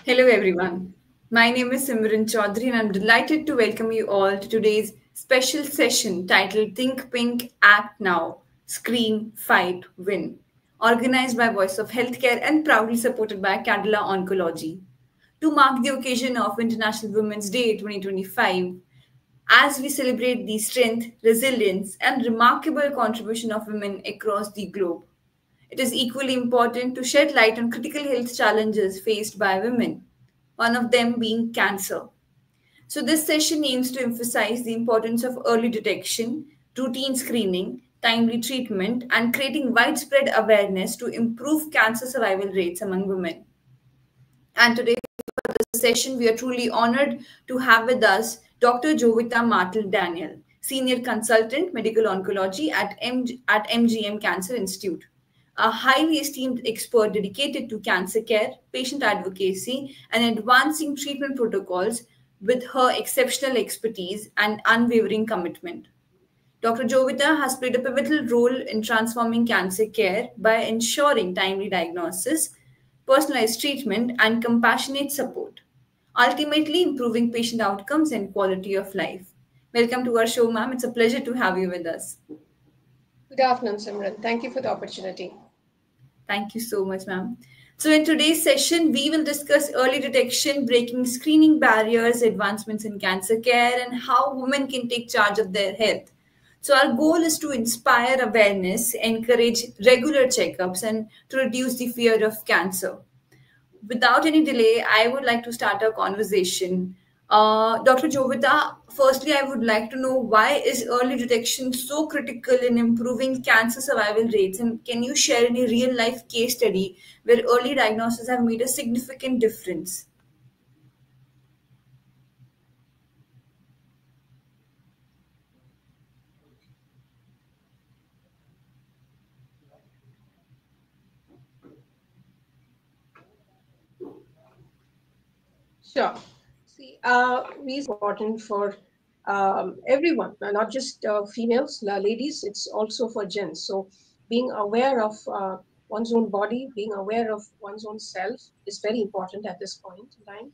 Hello, everyone. My name is Simiran Choudhary, and I'm delighted to welcome you all to today's special session titled Think Pink, Act Now, Screen, Fight, Win, organized by Voice of Healthcare and proudly supported by Cadila Oncology. To mark the occasion of International Women's Day 2025, as we celebrate the strength, resilience, and remarkable contribution of women across the globe. It is equally important to shed light on critical health challenges faced by women, one of them being cancer. So, this session aims to emphasize the importance of early detection, routine screening, timely treatment, and creating widespread awareness to improve cancer survival rates among women. And today, for this session, we are truly honored to have with us Dr. Jovita Martin Daniel, Senior Consultant Medical Oncology at MGM Cancer Institute, a highly esteemed expert dedicated to cancer care, patient advocacy, and advancing treatment protocols with her exceptional expertise and unwavering commitment. Dr. Jovita has played a pivotal role in transforming cancer care by ensuring timely diagnosis, personalized treatment, and compassionate support, ultimately improving patient outcomes and quality of life. Welcome to our show, ma'am. It's a pleasure to have you with us. Good afternoon, Simran. Thank you for the opportunity. Thank you so much, ma'am. So, in today's session, we will discuss early detection, breaking screening barriers, advancements in cancer care, and how women can take charge of their health. So, our goal is to inspire awareness, encourage regular checkups, and to reduce the fear of cancer. Without any delay, I would like to start our conversation. Dr. Jovita, firstly, I would like to know why is early detection so critical in improving cancer survival rates? And can you share any real life case study where early diagnosis have made a significant difference? Sure. See, we is important for everyone, not just females, ladies. It's also for gents. So, being aware of one's own body, being aware of one's own self is very important at this point in time,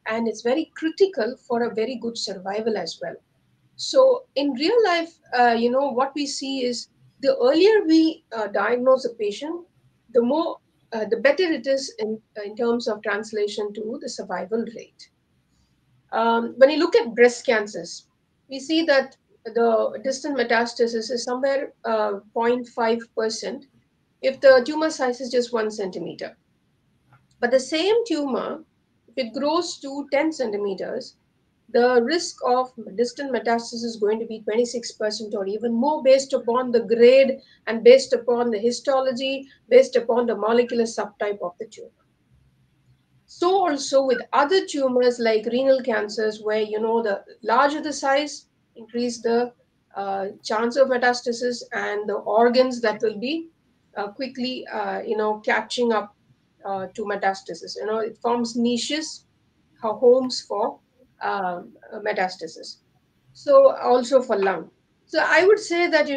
and it's very critical for a very good survival as well. So, in real life, what we see is the earlier we diagnose a patient, the better it is in terms of translation to the survival rate. When you look at breast cancers, we see that the distant metastasis is somewhere 0.5% if the tumor size is just 1 centimeter. But the same tumor, if it grows to 10 centimeters, the risk of distant metastasis is going to be 26% or even more based upon the grade and based upon the histology, based upon the molecular subtype of the tumor. So also with other tumors like renal cancers, where the larger the size, increase the chance of metastasis and the organs that will be quickly catching up to metastasis. It forms niches, homes for metastasis. So also for lung. So I would say that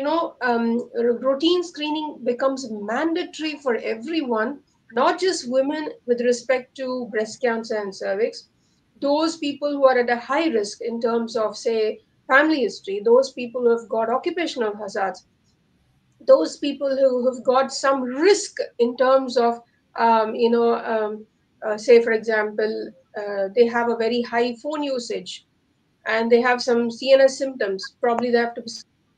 routine screening becomes mandatory for everyone, not just women with respect to breast cancer and cervix. Those people who are at a high risk in terms of, say, family history, those people who have got occupational hazards, those people who have got some risk in terms of, say, for example, they have a very high phone usage and they have some CNS symptoms, probably they have to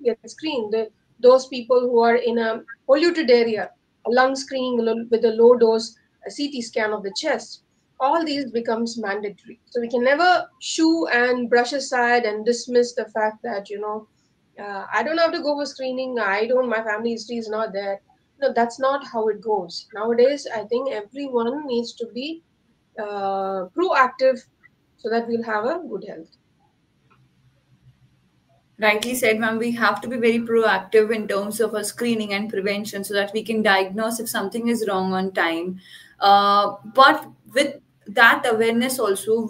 get screened. Those people who are in a polluted area, a lung screening with a low dose a CT scan of the chest, all these becomes mandatory. So we can never shoo and brush aside and dismiss the fact that, I don't have to go for screening. My family history is not there. No, that's not how it goes. Nowadays, I think everyone needs to be proactive so that we'll have a good health. Rightly said, ma'am, we have to be very proactive in terms of our screening and prevention so that we can diagnose if something is wrong on time. But with that awareness also,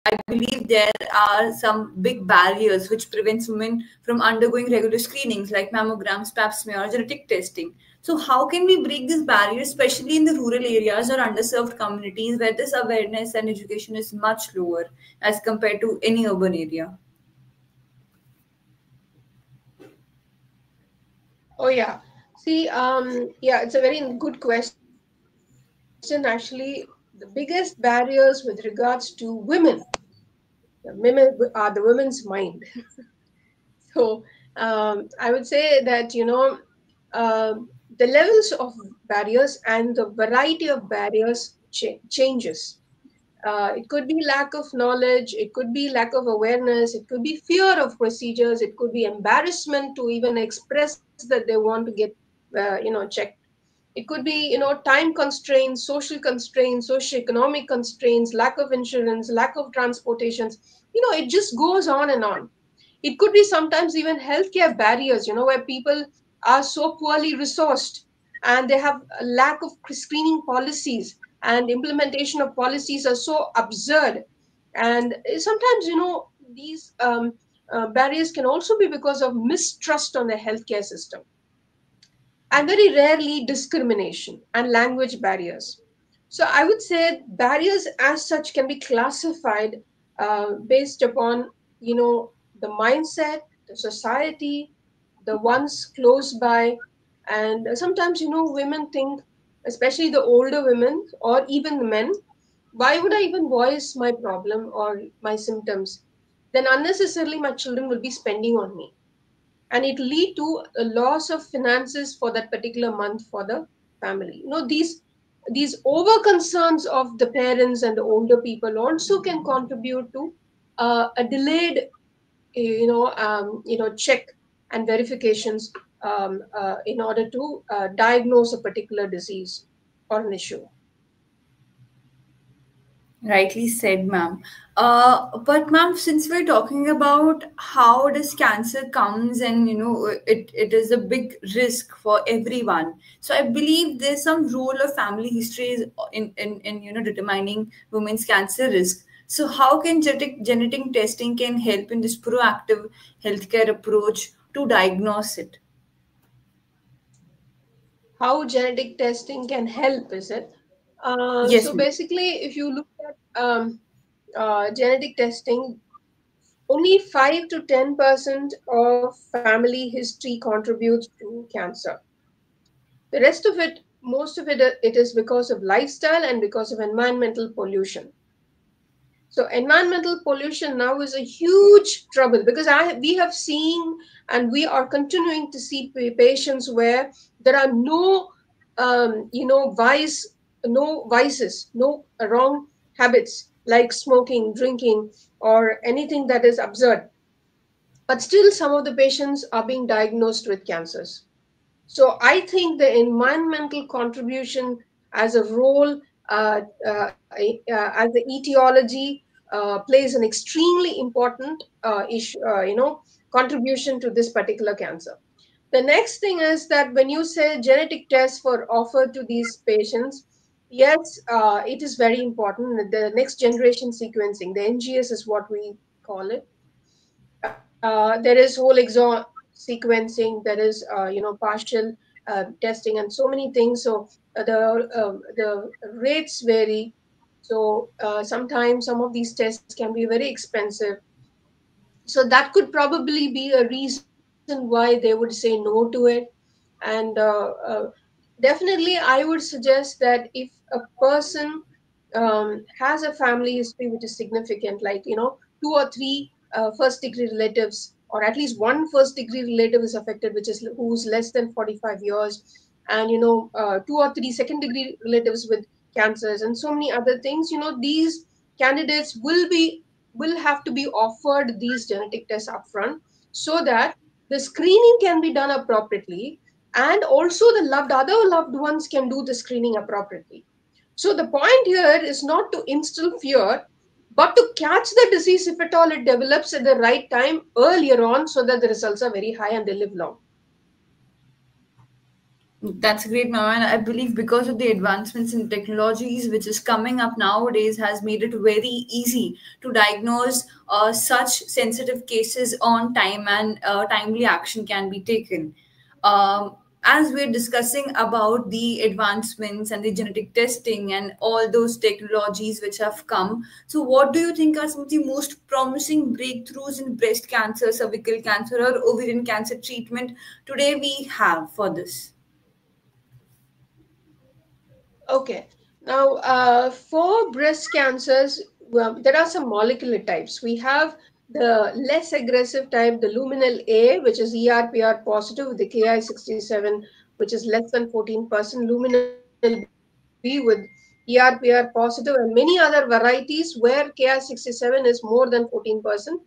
I believe there are some big barriers which prevents women from undergoing regular screenings like mammograms, pap smear, or genetic testing. So how can we break this barrier, especially in the rural areas or underserved communities where this awareness and education is much lower as compared to any urban area? Oh yeah. See, yeah, it's a very good question. Actually, the biggest barriers with regards to women are the women's mind. So I would say that the levels of barriers and the variety of barriers changes. It could be lack of knowledge, it could be lack of awareness, it could be fear of procedures, it could be embarrassment to even express that they want to get, checked. It could be, time constraints, social constraints, socio-economic constraints, lack of insurance, lack of transportations. It just goes on and on. It could be sometimes even healthcare barriers, where people are so poorly resourced and they have a lack of screening policies, and implementation of policies are so absurd. And sometimes, these barriers can also be because of mistrust on the healthcare system, and very rarely discrimination and language barriers. So I would say barriers as such can be classified based upon, the mindset, the society, the ones close by. And sometimes, women think, especially the older women or even the men, why would I even voice my problem or my symptoms? Then unnecessarily my children will be spending on me, and it lead to a loss of finances for that particular month for the family. These over concerns of the parents and the older people also can contribute to a delayed check and verifications, in order to diagnose a particular disease or an issue. Rightly said, ma'am. But ma'am, since we're talking about how does cancer comes and it is a big risk for everyone. So I believe there's some role of family histories in determining women's cancer risk. So how can genetic testing can help in this proactive healthcare approach to diagnose it? How genetic testing can help, is it? Yes, So ma'am. basically, if you look at genetic testing, only 5 to 10% of family history contributes to cancer. The rest of it, most of it, it is because of lifestyle and because of environmental pollution. So environmental pollution now is a huge trouble, because we have seen and we are continuing to see patients where there are no, no vices, no wrong habits like smoking, drinking, or anything that is absurd. But still, some of the patients are being diagnosed with cancers. So I think the environmental contribution as a role, as the etiology, plays an extremely important issue, contribution to this particular cancer. The next thing is that when you say genetic tests were offered to these patients, yes, it is very important. The next generation sequencing, the NGS is what we call it. There is whole exome sequencing, there is partial testing, and so many things. So the rates vary. So sometimes some of these tests can be very expensive. So that could probably be a reason why they would say no to it. And definitely I would suggest that if a person has a family history which is significant, like 2 or 3 first degree relatives, or at least one first degree relative is affected, which is who's less than 45 years, and 2 or 3 second degree relatives with cancers, and so many other things. These candidates will have to be offered these genetic tests upfront, so that the screening can be done appropriately, and also the other loved ones can do the screening appropriately. So the point here is not to instill fear, but to catch the disease if at all it develops at the right time earlier on, so that the results are very high and they live long. That's great, ma'am. And I believe because of the advancements in technologies which is coming up nowadays has made it very easy to diagnose such sensitive cases on time, and timely action can be taken. Um, as we're discussing about the advancements and the genetic testing and all those technologies which have come, so what do you think are some of the most promising breakthroughs in breast cancer, cervical cancer, or ovarian cancer treatment today we have for this? Okay. Now, for breast cancers, well, there are some molecular types. We have the less aggressive type, the luminal A, which is ERPR positive with the Ki67, which is less than 14%, luminal B with ERPR positive, and many other varieties where Ki67 is more than 14%,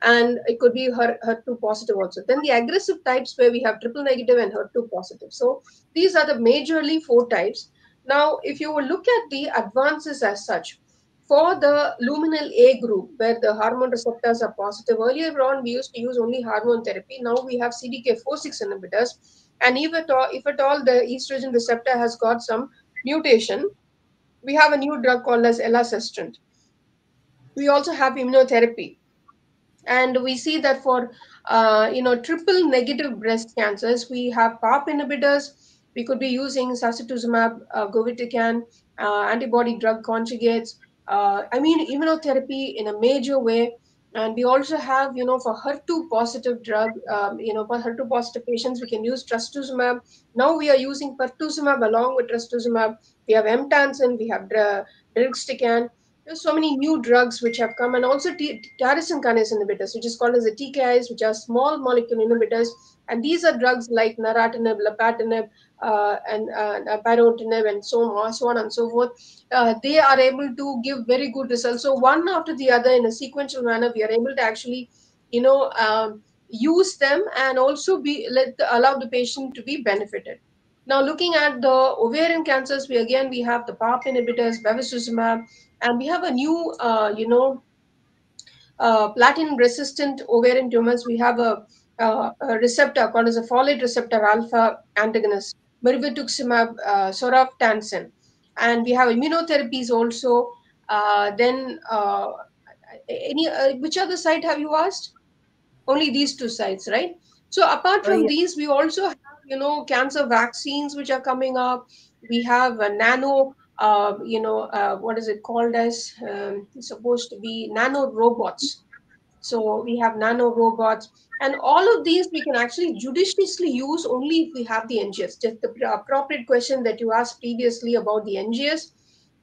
and it could be HER2 positive also. Then the aggressive types where we have triple negative and HER2 positive. So these are the majorly four types. Now, if you will look at the advances as such, for the luminal A group, where the hormone receptors are positive, earlier on we used to use only hormone therapy. Now we have CDK4/6 inhibitors, and if at all the estrogen receptor has got some mutation, we have a new drug called as elacestrant. We also have immunotherapy, and we see that for triple negative breast cancers, we have PARP inhibitors. We could be using sacituzumab govitecan, antibody drug conjugates, immunotherapy in a major way. And we also have, for HER2 positive drug, for HER2 positive patients, we can use trastuzumab. Now we are using pertuzumab along with trastuzumab. We have emtansine, we have deruxtecan. There's so many new drugs which have come, and also tyrosine kinase inhibitors, which is called as the TKIs, which are small molecule inhibitors. And these are drugs like naratinib, lapatinib, and pyrotinib, and so on and so forth. They are able to give very good results. So one after the other, in a sequential manner, we are able to actually, use them, and also allow the patient to be benefited. Now, looking at the ovarian cancers, we have the PARP inhibitors, bevacizumab, and we have a new, platinum-resistant ovarian tumors. We have a receptor called as a folate receptor alpha antagonist, mirvetuximab soravtansine, and we have immunotherapies also. Then, any which other site have you asked? Only these two sites, right? So apart from Yeah. these, we also have, cancer vaccines which are coming up. We have a nano, what is it called as? It's supposed to be nano robots. So we have nano robots, and all of these we can actually judiciously use only if we have the NGS. Just the appropriate question that you asked previously about the NGS,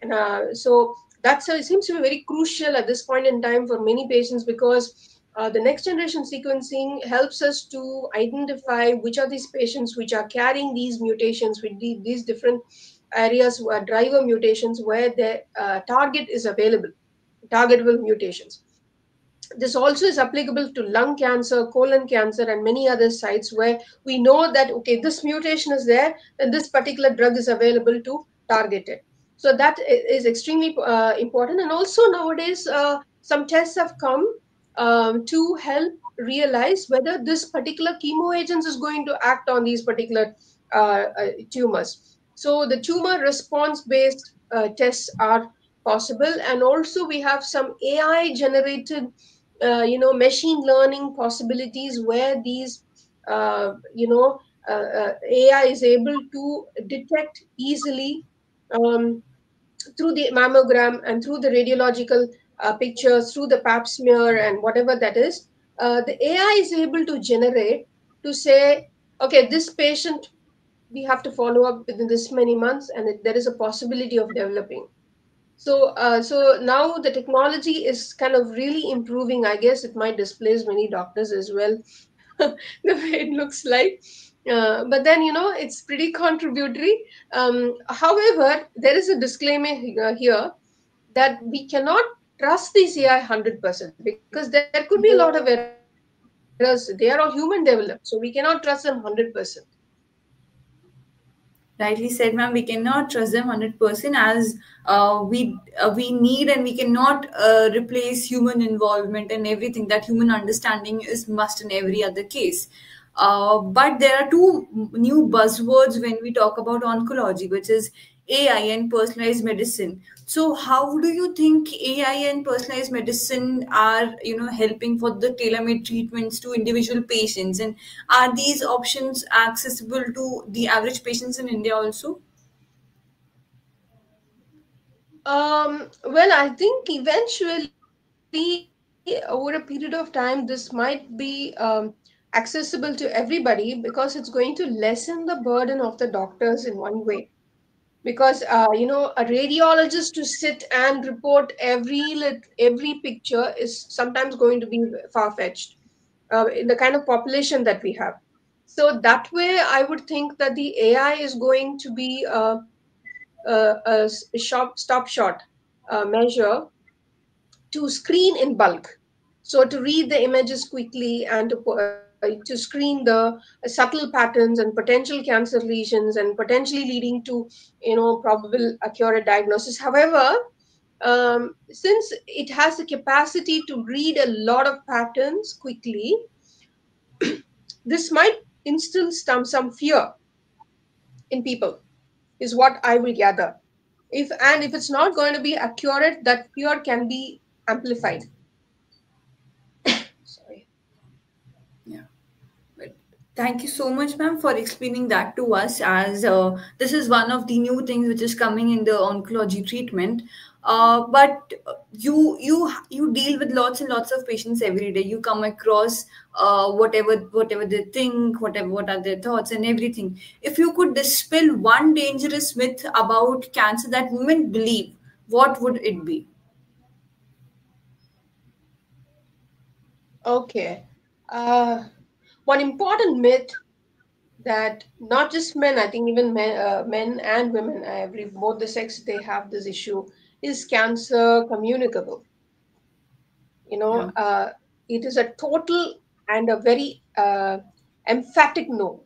and so that's it seems to be very crucial at this point in time for many patients, because the next generation sequencing helps us to identify which are these patients which are carrying these mutations with these different areas where driver mutations where the target is available, targetable mutations. This also is applicable to lung cancer, colon cancer, and many other sites where we know that, okay, this mutation is there, then this particular drug is available to target it. So that is extremely important. And also nowadays, some tests have come to help realize whether this particular chemo agent is going to act on these particular tumors. So the tumor response based tests are possible, and also we have some AI generated machine learning possibilities where these AI is able to detect easily, um, through the mammogram and through the radiological pictures, through the pap smear and whatever that is. The AI is able to generate, to say, okay, this patient we have to follow up within this many months, and there is a possibility of developing. So now the technology is kind of really improving. I guess it might displace many doctors as well, the way it looks like. But then, it's pretty contributory. However, there is a disclaimer here that we cannot trust these AI 100%, because there could be a lot of errors. They are all human developed, so we cannot trust them 100%. Rightly said, ma'am. We cannot trust them 100%, as we need, and we cannot replace human involvement and everything. That human understanding is must in every other case. But there are two new buzzwords when we talk about oncology, which is AI and personalized medicine. So how do you think AI and personalized medicine are, helping for the tailor-made treatments to individual patients? And are these options accessible to the average patients in India also? Well, I think eventually, over a period of time, this might be accessible to everybody because it's going to lessen the burden of the doctors in one way. Because a radiologist to sit and report every picture is sometimes going to be far-fetched in the kind of population that we have. So that way, I would think that the AI is going to be stop short measure to screen in bulk. So to read the images quickly and to screen the subtle patterns and potential cancer lesions and potentially leading to probable accurate diagnosis. However, since it has the capacity to read a lot of patterns quickly, this might instill some fear in people, is what I will gather. If it's not going to be accurate, that fear can be amplified. Sorry. Yeah. But thank you so much, ma'am, for explaining that to us. As this is one of the new things which is coming in the oncology treatment. But you deal with lots and lots of patients every day. You come across whatever they think, what are their thoughts and everything. If you could dispel one dangerous myth about cancer that women believe, what would it be? Okay. Uh, One important myth that not just men, I think even men and women, every both the sex, they have this issue. Is cancer communicable? You know, Yeah. it is a total and a very emphatic no.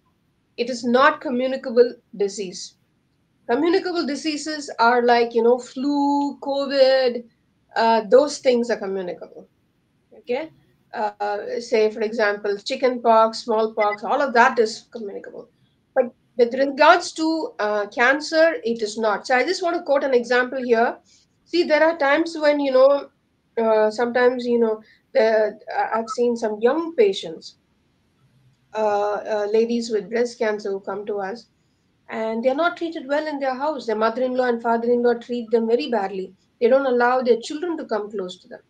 It is not communicable disease. Communicable diseases are like flu, COVID. Those things are communicable. Okay, say for example chicken pox, smallpox, all of that is communicable, but with regards to cancer it is not. So I just want to quote an example here. See, there are times when sometimes I've seen some young patients, ladies with breast cancer who come to us, and they're not treated well in their house. Their mother-in-law and father-in-law treat them very badly. They don't allow their children to come close to them.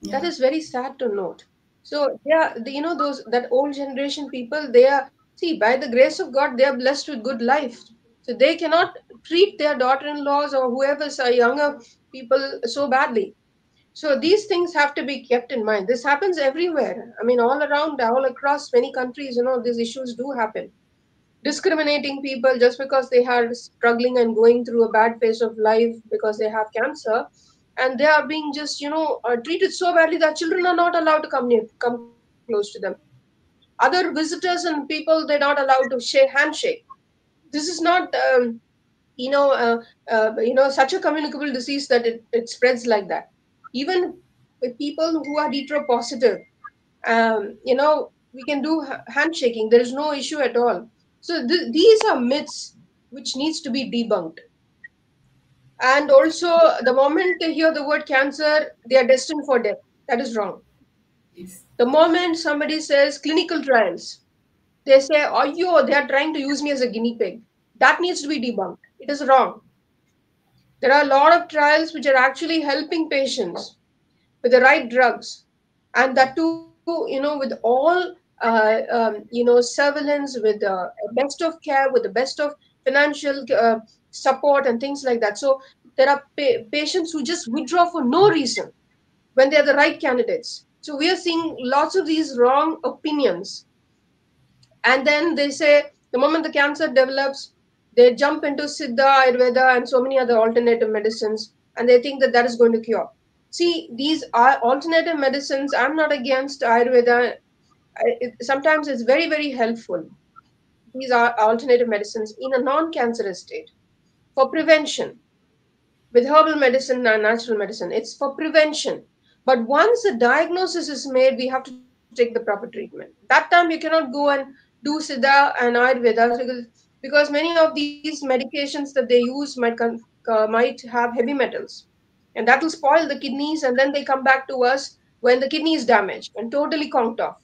That Yeah. is very sad to note. So yeah, those that old generation people, they are, see, by the grace of God, they are blessed with good life, so they cannot treat their daughter-in-laws or whoever's younger people so badly. So these things have to be kept in mind. This happens everywhere. I mean, all around, all across many countries, these issues do happen. Discriminating people just because they are struggling and going through a bad phase of life because they have cancer, and they are being just treated so badly that children are not allowed to come close to them. Other visitors and people, they're not allowed to handshake. This is not you know uh, such a communicable disease that it spreads like that. Even with people who are hetero positive, we can do handshaking. There is no issue at all. So these are myths which needs to be debunked. And also, the moment they hear the word cancer, they are destined for death. That is wrong. Yes. The moment somebody says clinical trials, they say, oh, yo, they are trying to use me as a guinea pig. That needs to be debunked. It is wrong. There are a lot of trials which are actually helping patients with the right drugs, and that too, with all surveillance, with the best of care, with the best of financial support and things like that. So there are patients who just withdraw for no reason when they are the right candidates. So we are seeing lots of these wrong opinions, and then they say the moment the cancer develops, they jump into Siddha, Ayurveda, and so many other alternative medicines, and they think that that is going to cure. See, these are alternative medicines. I'm not against Ayurveda. Sometimes it's very, very helpful. These are alternative medicines in a non-cancerous state for prevention. With herbal medicine and natural medicine, it's for prevention. But once a diagnosis is made, we have to take the proper treatment. That time you cannot go and do Siddha and Ayurveda, because many of these medications that they use might have heavy metals, and that will spoil the kidneys, and then they come back to us when the kidney is damaged and totally conked off.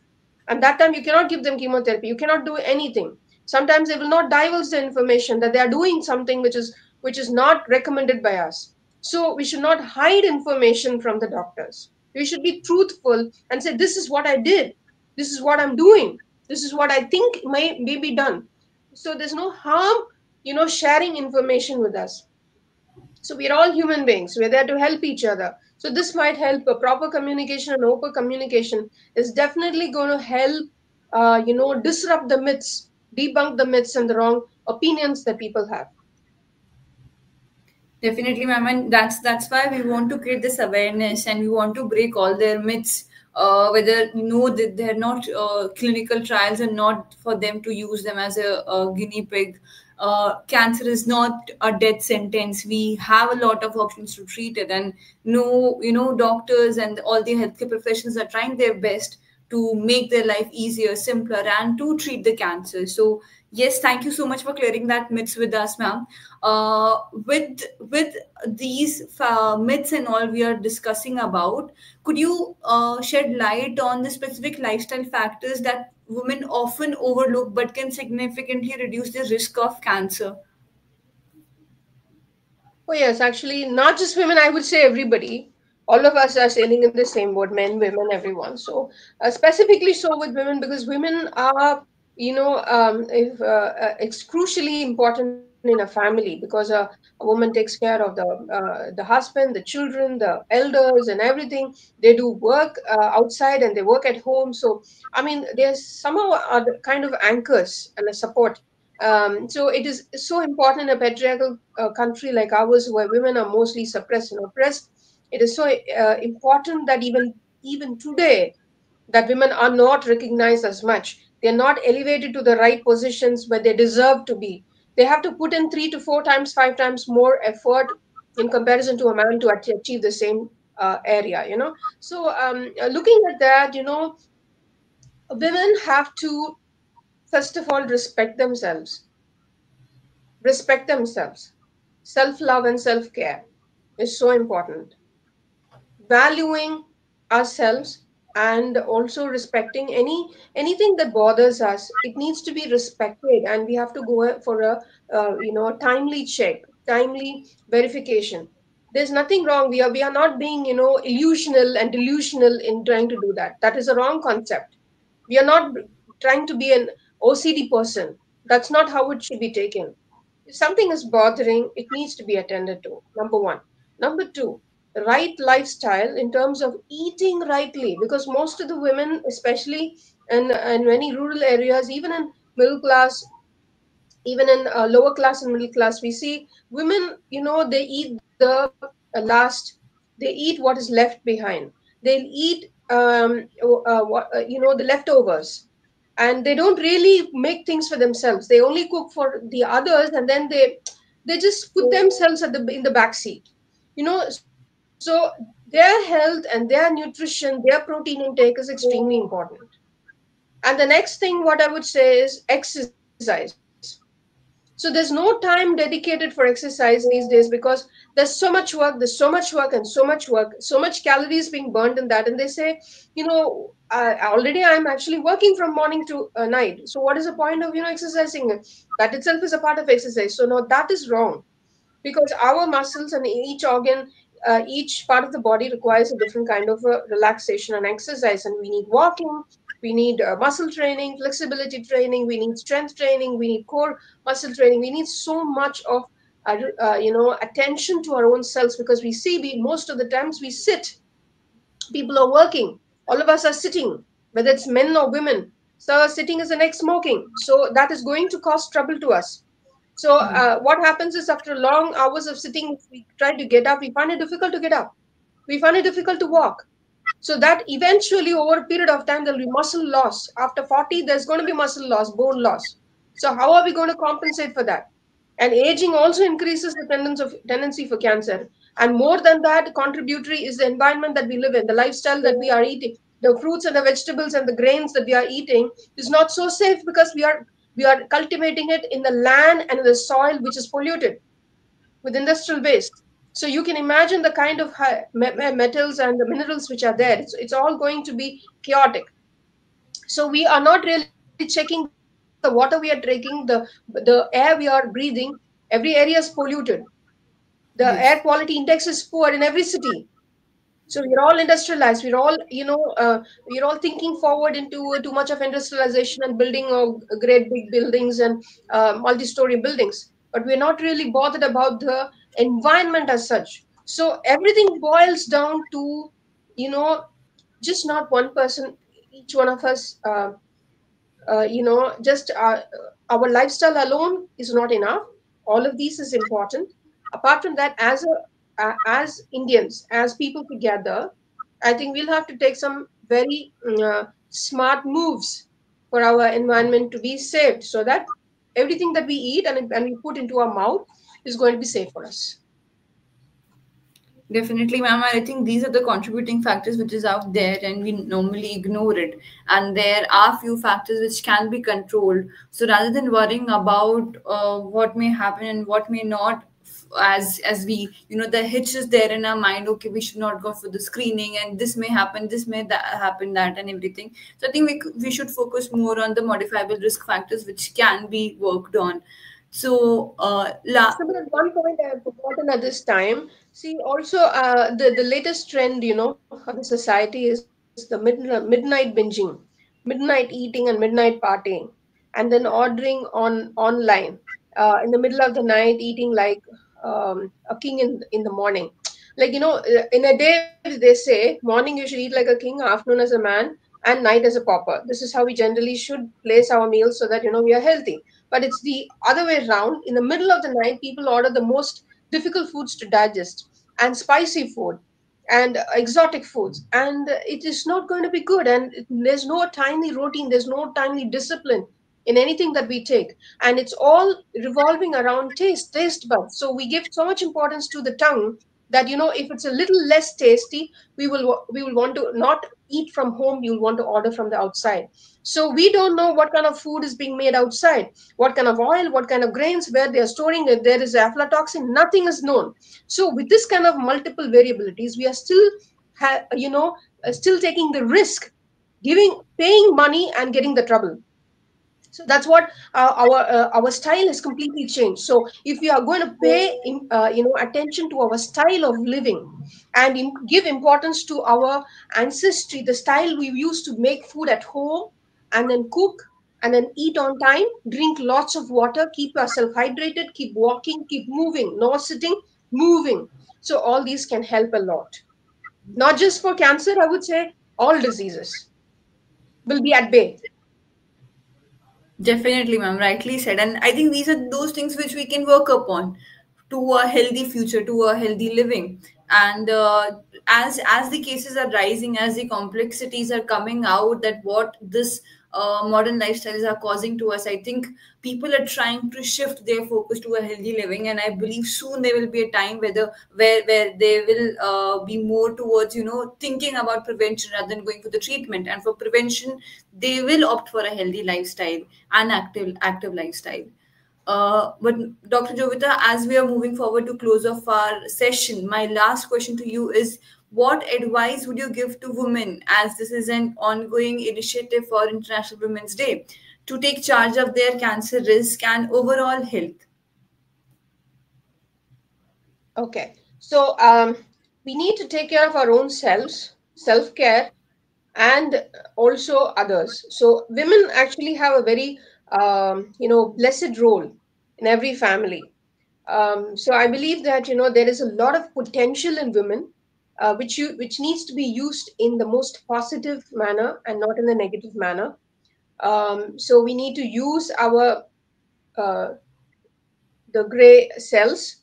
And that time you cannot give them chemotherapy, you cannot do anything. Sometimes they will not divulge the information that they are doing something which is not recommended by us. So we should not hide information from the doctors. We should be truthful and say, this is what I did, this is what I'm doing, this is what I think may be done. So there's no harm, sharing information with us. So we're all human beings, we're there to help each other. So this might help. A proper communication and open communication is definitely going to help, disrupt the myths, debunk the myths and the wrong opinions that people have. Definitely, ma'am, and that's why we want to create this awareness and we want to break all their myths. Whether that they're not clinical trials and not for them to use them as a guinea pig. Cancer is not a death sentence. We have a lot of options to treat it, and no, doctors and all the healthcare professionals are trying their best to make their life easier, simpler, and to treat the cancer. So yes, thank you so much for clearing that myths with us, ma'am. With these myths and all we are discussing about, could you shed light on the specific lifestyle factors that women often overlook but can significantly reduce the risk of cancer? Oh, yes, actually, not just women, I would say everybody. All of us are sailing in the same boat, men, women, everyone. So, specifically so with women, because women are, if it's crucially important in a family, because a woman takes care of the husband, the children, the elders, and everything. They do work outside and they work at home. So, I mean, there's somehow are the kind of anchors and a support. So it is so important in a patriarchal country like ours, where women are mostly suppressed and oppressed. It is so important that even today, that women are not recognized as much. They are not elevated to the right positions where they deserve to be. They have to put in 3 to 4 times, 5 times more effort in comparison to a man to achieve the same area. So looking at that, women have to first of all respect themselves. Self love and self care is so important. Valuing ourselves and also respecting anything that bothers us, it needs to be respected, and we have to go for a timely check, timely verification. There's nothing wrong. We are not being illusional and delusional in trying to do that. That is a wrong concept. We are not trying to be an OCD person. That's not how it should be taken. If something is bothering, it needs to be attended to. Number one. Number two, the right lifestyle in terms of eating rightly, because most of the women, especially in many rural areas, even in middle class, even in lower class and middle class, we see women, they eat they eat what is left behind. They'll eat the leftovers, and they don't really make things for themselves. They only cook for the others, and then they just put themselves in the back seat. So their health and their nutrition, their protein intake is extremely important. And the next thing what I would say is exercise. So there's no time dedicated for exercise these days, because there's so much work, so much calories being burned in that. And they say, already I'm actually working from morning to night. So what is the point of exercising? That itself is a part of exercise. So no, that is wrong, because our muscles and each organ, each part of the body requires a different kind of relaxation and exercise. And we need walking, we need muscle training, flexibility training, we need strength training, we need core muscle training. We need so much of attention to our own selves, because we see, most of the times we sit, people are working, all of us are sitting, whether it's men or women. So sitting is the next smoking, so that is going to cause trouble to us. So what happens is, after long hours of sitting, if we try to get up, we find it difficult to get up, we find it difficult to walk. So that eventually, over a period of time, there'll be muscle loss. After 40, there's going to be muscle loss, bone loss. So how are we going to compensate for that? And aging also increases the tendency for cancer. And more than that, contributory is the environment that we live in, the lifestyle that we are eating. The fruits and the vegetables and the grains that we are eating is not so safe, because we are We are cultivating it in the land and in the soil which is polluted with industrial waste. So you can imagine the kind of metals and the minerals which are there. It's all going to be chaotic. So we are not really checking the water we are drinking, the air we are breathing. Every area is polluted. The air quality Yes. index is poor in every city. So we're all industrialized. We're all, we're all thinking forward into too much of industrialization and building great big buildings and multi-story buildings. But we're not really bothered about the environment as such. So everything boils down to, you know, just not one person, each one of us. Just our lifestyle alone is not enough. All of these is important. Apart from that, as Indians, as people together, I think we'll have to take some very smart moves for our environment to be saved, so that everything that we eat and we put into our mouth is going to be safe for us. Definitely, ma'am. I think these are the contributing factors which is out there, and we normally ignore it. And there are few factors which can be controlled. So rather than worrying about what may happen and what may not, as we, the hitch is there in our mind. Okay, we should not go for the screening, and this may happen, this may happen, that, and everything. So I think we should focus more on the modifiable risk factors which can be worked on. So, Similar one point I have forgotten at this time. See, also the latest trend, of the society is the midnight binging, midnight eating, and midnight partying, and then ordering online in the middle of the night, eating like a king in the morning. Like in a day they say morning you should eat like a king, afternoon as a man, and night as a pauper. This is how we generally should place our meals so that we are healthy. But it's the other way around. In the middle of the night, people order the most difficult foods to digest and spicy food and exotic foods, and it is not going to be good. And there's no timely routine, there's no timely discipline in anything that we take, and it's all revolving around taste buds. So we give so much importance to the tongue that if it's a little less tasty, we will want to not eat from home, we will want to order from the outside. So we don't know what kind of food is being made outside, what kind of oil, what kind of grains, where they are storing it, there is aflatoxin, nothing is known. So with this kind of multiple variabilities, we are still still taking the risk, giving paying money and getting the trouble. So that's what our style has completely changed. So if we are going to pay attention to our style of living and give importance to our ancestry, the style we used to make food at home and then cook and then eat on time, drink lots of water, keep yourself hydrated, keep walking, keep moving, no sitting, moving. So all these can help a lot, not just for cancer. I would say all diseases will be at bay. Definitely, ma'am. Rightly said. And I think these are those things which we can work upon to a healthy future, to a healthy living. And as the cases are rising, as the complexities are coming out, that what this modern lifestyles are causing to us, I think people are trying to shift their focus to a healthy living. And I believe soon there will be a time where they will be more towards thinking about prevention rather than going for the treatment. And for prevention, they will opt for a healthy lifestyle and active lifestyle. But Dr. Jovita, as we are moving forward to close of our session, my last question to you is, what advice would you give to women, as this is an ongoing initiative for International Women's Day, to take charge of their cancer risk and overall health? Okay. So we need to take care of our own selves, self care, and also others. So women actually have a very blessed role in every family. So I believe that there is a lot of potential in women, which needs to be used in the most positive manner and not in the negative manner. So we need to use our uh, the gray cells,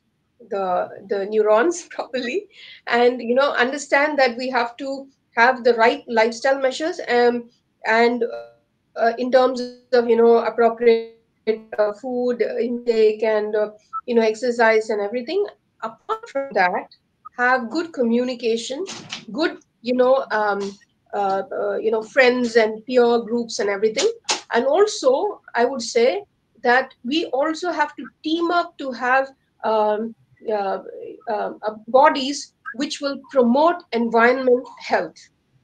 the neurons properly, and understand that we have to have the right lifestyle measures, and in terms of appropriate food intake and exercise and everything. Apart from that, have good communication, good friends and peer groups and everything, And also, I would say that we also have to team up to have um, uh, bodies which will promote environment health.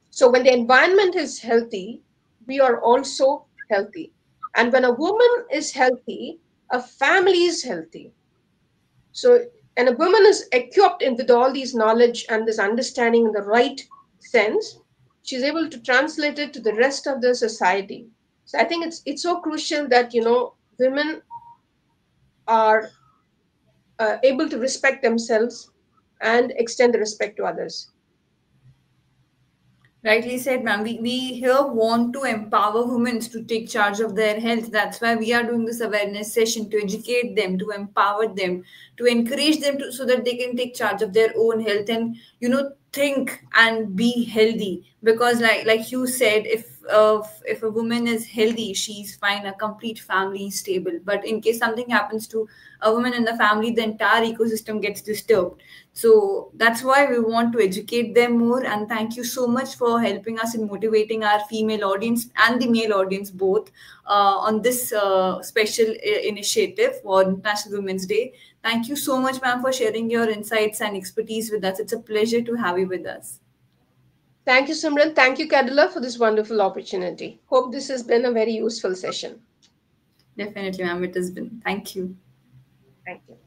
So when the environment is healthy, we are also healthy. And when a woman is healthy, a family is healthy. So, and a woman is equipped in with all these knowledge and this understanding in the right sense, she's able to translate it to the rest of the society. So I think it's so crucial that women are able to respect themselves and extend the respect to others. Rightly said, ma'am. We here want to empower women to take charge of their health. That's why we are doing this awareness session to educate them, to empower them, to encourage them to so that they can take charge of their own health and think and be healthy. Because like you said, if a woman is healthy, she's fine. A complete family is stable. But in case something happens to a woman in the family, the entire ecosystem gets disturbed. So that's why we want to educate them more. And thank you so much for helping us in motivating our female audience and the male audience both on this special initiative for International Women's Day. Thank you so much, ma'am, for sharing your insights and expertise with us. It's a pleasure to have you with us. Thank you, Simran. Thank you, Cadila, for this wonderful opportunity. Hope this has been a very useful session. Definitely, ma'am, it has been. Thank you. Thank you.